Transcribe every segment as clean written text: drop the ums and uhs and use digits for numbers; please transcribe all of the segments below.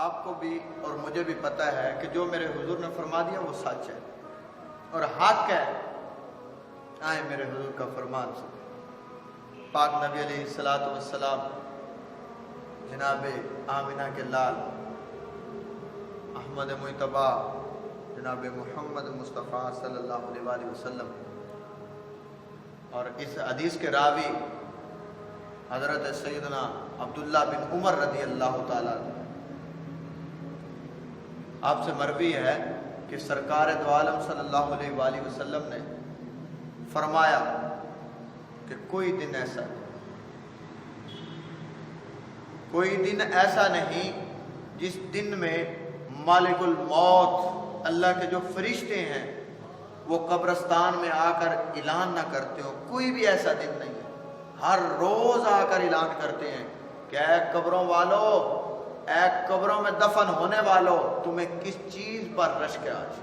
آپ کو بھی اور مجھے بھی پتہ ہے کہ جو میرے حضور نے فرما دیا وہ سچ ہے اور حق ہے. آئیں میرے حضور کا فرمان سنیں. پاک نبی علیہ الصلوۃ والسلام جناب آمینہ کے لال احمد مجتبیٰ جناب محمد مصطفیٰ صلی اللہ علیہ وآلہ وسلم اور اس حدیث کے راوی حضرت سیدنا عبداللہ بن عمر رضی اللہ تعالیٰ آپ سے مروی ہے کہ سرکار دو عالم صلی اللہ علیہ وآلہ وسلم نے فرمایا کہ کوئی دن ایسا نہیں جس دن میں مالک الموت اللہ کے جو فرشتے ہیں وہ قبرستان میں آ کر اعلان نہ کرتے ہو. کوئی بھی ایسا دن نہیں ہے. ہر روز آ کر اعلان کرتے ہیں کہ اے قبروں والو، اے قبروں میں دفن ہونے والو، تمہیں کس چیز پر رشک ہے آج؟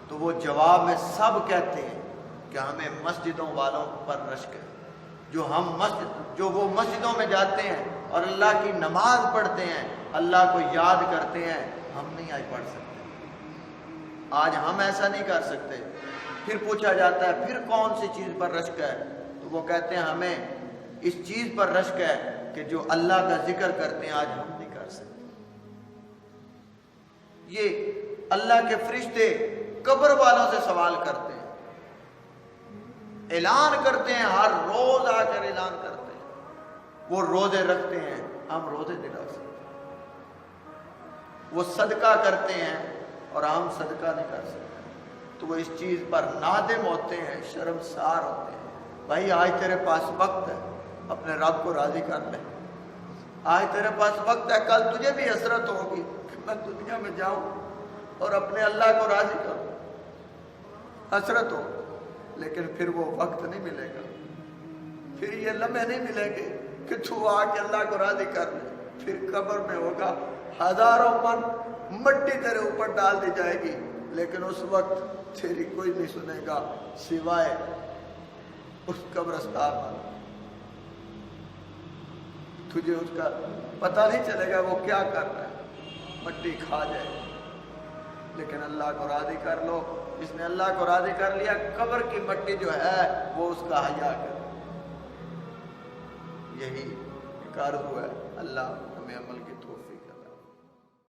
تو وہ جواب میں سب کہتے ہیں کہ ہمیں مسجدوں والوں پر رشک ہے. جو وہ مسجدوں میں جاتے ہیں اور اللہ کی نماز پڑھتے ہیں، اللہ کو یاد کرتے ہیں، ہم نہیں آج پڑھ سکتے. آج ہم ایسا نہیں کر سکتے. پھر پوچھا جاتا ہے پھر کون سی چیز پر رشک ہے؟ تو وہ کہتے ہیں ہمیں اس چیز پر رشک ہے کہ جو اللہ کا ذکر کرتے ہیں آج ہم نہیں کر سکتے. یہ اللہ کے فرشتے قبر والوں سے سوال کرتے ہیں، اعلان کرتے ہیں، ہر روز آ کر اعلان کرتے ہیں. وہ روزے رکھتے ہیں، ہم روزے نہیں رکھ سکتے. وہ صدقہ کرتے ہیں اور ہم صدقہ نہیں کر سکتے. تو وہ اس چیز پر نادم ہوتے ہیں، شرمسار ہوتے ہیں. بھائی آج تیرے پاس وقت ہے، اپنے رب کو راضی کر لے. آج تیرے پاس وقت ہے، کل تجھے بھی حسرت ہوگی کہ میں دنیا میں جاؤں اور اپنے اللہ کو راضی کروں. حسرت ہو، لیکن پھر وہ وقت نہیں ملے گا. پھر یہ لمحے نہیں ملیں گے کہ تو آ کے اللہ کو راضی کر لے. پھر قبر میں ہوگا، ہزاروں من مٹی تیرے اوپر ڈال دی جائے گی، لیکن اس وقت تیری کوئی نہیں سنے گا سوائے اس قبرستان والا. تجھے اس کا پتہ نہیں چلے گا وہ کیا کر رہا ہے، مٹی کھا جائے. لیکن اللہ کو راضی کر لو. جس نے اللہ کو راضی کر لیا، قبر کی مٹی جو ہے وہ اس کا حیا کر. یہی ایک آرزو ہے. اللہ